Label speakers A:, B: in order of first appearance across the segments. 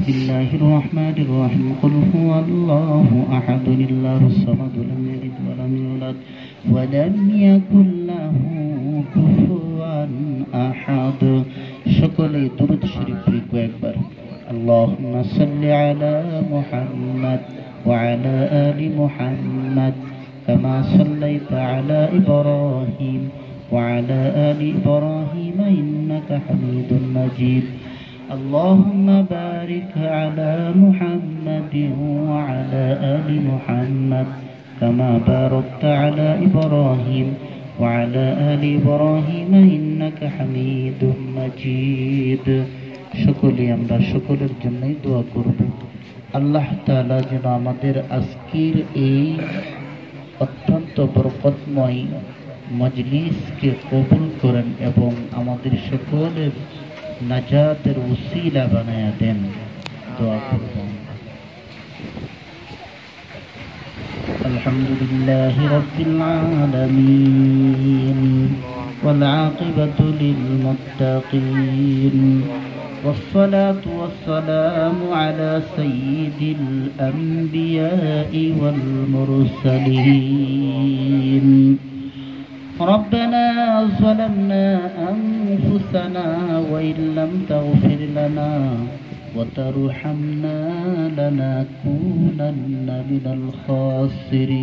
A: বিসমিল্লাহির রহমানির রহিম কুল হুয়াল্লাহু আহাদ আল্লাহুস সামাদ লাম ইয়ালিদ ওয়া লাম ইউলাদ ওয়া লাম ইয়াকুল লাহু কুফুয়ান আহাদ। সকলে দুরূদ শরীফ পড়ি কয়েকবার। আল্লাহুম্মা সাল্লি আলা মুহাম্মাদ ওয়া আলা আলি মুহাম্মাদ কামা সাল্লাইতা আলা ইব্রাহিম ওয়া আলা আলি ইব্রাহিম ইন্নাকা হামিদুম মাজিদ। اللهم بارك على محمد وعلى آل محمد كما باركت على إبراهيم وعلى آل إبراهيم إنك حميد مجيد। সকলে আমরা সকলের জন্যই দোয়া করব আল্লাহ তাআলা যেন আমাদের আজকের এই অত্যন্ত বরকতময় মজলিসকে কবুল করেন এবং আমাদের সকলের নাজাতের ওসিলা বানায়া দেন। দোয়া করব। আলহামদুলিল্লাহি রাব্বিল আলামিন ওয়াল আকিবাতু লিল মুত্তাকিন والصلاة والسلام على سيد الأنبياء والمرسلين। ربنا ظلمنا أنفسنا وإن لم تغفر لنا وترحمنا لنكونن من الخاسرين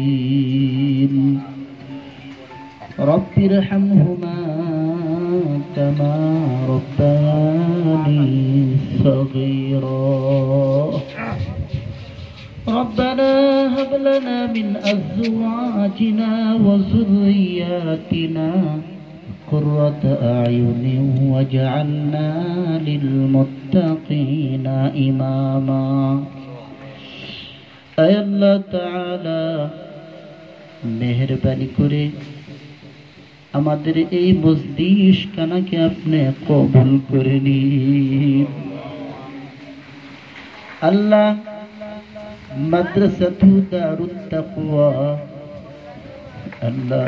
A: رب ارحمهما كما ربياني صغيرا ربنا هب لنا من أزواجنا وذرياتنا قرة أعين واجعلنا للمتقين إماما۔ أي الله تعالى মেহেরবানি করে আমাদের এই মজলিস খানাকে আপনি কবুল করে নিন। আল্লাহ মাদ্রাসাতু দারুত তাকওয়া আল্লাহ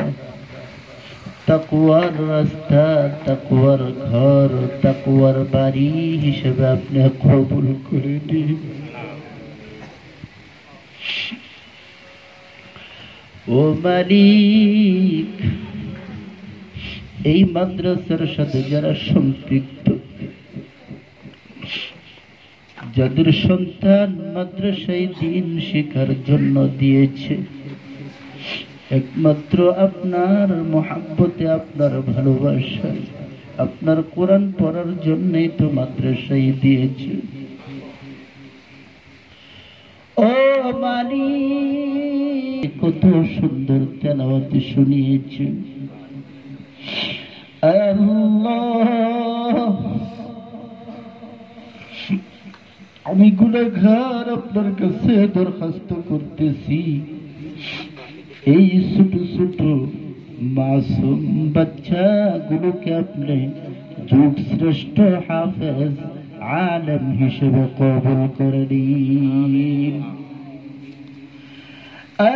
A: তাকওয়ার রাস্তা, তাকওয়ার ঘর, তাকওয়ার বাড়ি হিসেবে আপনি কবুল করে নিন। ও মালিক, এই মাদ্রাসার সাথে যারা সম্পৃক্ত, যাদের সন্তান মাদ্রাসায় দ্বীন শিক্ষার জন্য দিয়েছে, একমাত্র আপনার মহব্বতে, আপনার ভালোবাসায়, আপনার কোরআন পড়ার জন্যই তো মাদ্রাসায় দিয়েছে। ও মালিক, কত সুন্দর তেলাওয়াত শুনিয়েছে আল্লাহ। আমি গুনাহগার আপনার কাছে দরখাস্ত করতেছি, এই ছোট ছোট মাসুম বাচ্চাগুলোকে আপনি যুগ শ্রেষ্ঠ হাফেজ আলেম হিসেবে কবুল করে নিন।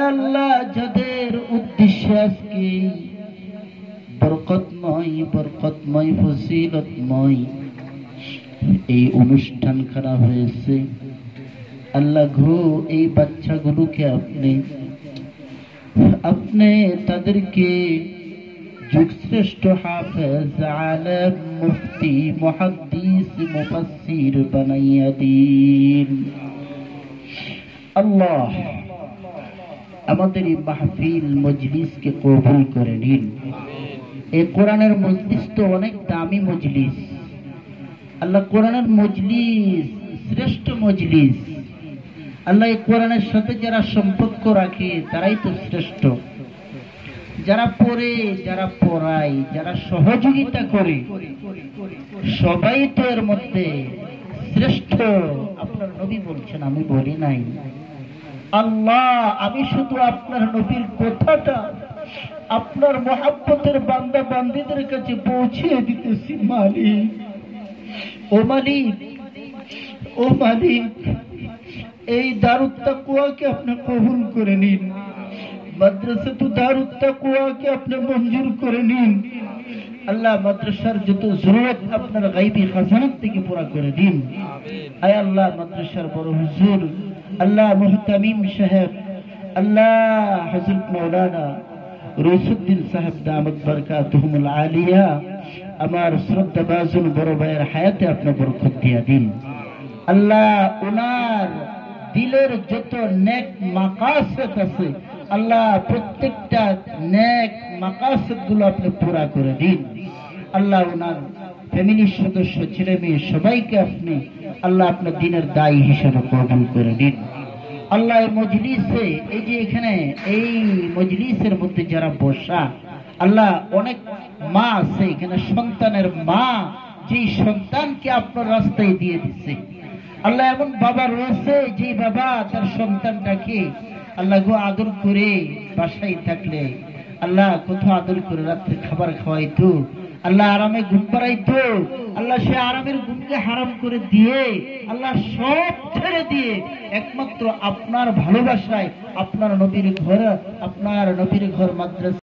A: আল্লাহ, যাদের উদ্দেশ্যে আজকে বরকতময় ফজিলতময় এই অনুষ্ঠান করা হয়েছে, আল্লাহ গো, এই বাচ্চাগুলোকে আপনি তাদেরকে যুগশ্রেষ্ঠ হাফেজ আলেম মুফতি মুহাদ্দিস মুফাসসির বানাইয়া দিন। আল্লাহ, আমাদের এই মাহফিল মজলিসকে কবুল করে নিন। এই কোরআনের মজলিস তো অনেক দামি মজলিস আল্লাহ, কোরআনের মজলিস শ্রেষ্ঠ মজলিস আল্লাহ। এই কোরআনের সাথে যারা সম্পর্ক রাখে তারাই তো শ্রেষ্ঠ। যারা পড়ে, যারা পড়ায়, যারা সহযোগিতা করে, সবাই তো এর মধ্যে শ্রেষ্ঠ। আপনার নবী বলছেন, আমি বলি নাই। আল্লাহ, আমি শুধু আপনার নবীর কথাটা আপনার মহব্বতের বান্দা বান্দীদের কাছে পৌঁছিয়ে দিতেছি। মালিক, ও মালিক, ও মালিক, এই দারুত তাকওয়াকে আপনি কবুল করে নিন। মাদ্রাসাতু দারুত তাকওয়াকে আপনি মঞ্জুর করে নিন। আল্লাহ মাদ্রাসার যত জরুরত আপনার গায়বী খাজানাত থেকে পুরা করে দিন। আয় আল্লাহ মাদ্রাসার বড় হুজুর আল্লাহ মুহতামিম সাহেব আল্লাহ হযরত মাওলানা রইসুদ্দিন সাহেব দামত বরকাতুহুমুল আলিয়া আমার শ্রদ্ধাভাজন বড় ভাইয়ের হায়াতে আপনি বরকত দিয়া দিন। আল্লাহ ওনার দিলের যত নেক মাকাসদ আছে আল্লাহ প্রত্যেকটা নেক মাকাসদ গুলো আপনি পুরা করে দিন। আল্লাহ ওনার ফ্যামিলির সদস্য ছেলে মেয়ে সবাইকে আপনি আল্লাহ আপনার দিনের দায়ী হিসেবে কবুল করে দিন। আল্লাহ এই মজলিসে এই যে এখানে এই মজলিসের মধ্যে যারা বসা আল্লাহ অনেক মা আছে এখানে সন্তানের মা যেই সন্তানকে আপনার রাস্তায় দিয়ে দিচ্ছে আল্লাহ এমন বাবা রয়েছে যে বাবা তার সন্তানটাকে আল্লাহ গো আদর করে বাসায় থাকলে আল্লাহ কোথাও আদর করে রাত্রে খাবার খাওয়াইতো আল্লাহ আরামে ঘুম পাড়াইতো আল্লাহ সে আরামের ঘুমকে হারাম করে দিয়ে আল্লাহ সব ছেড়ে দিয়ে একমাত্র আপনার ভালোবাসায় আপনার নবীর ঘর মাদ্রাসা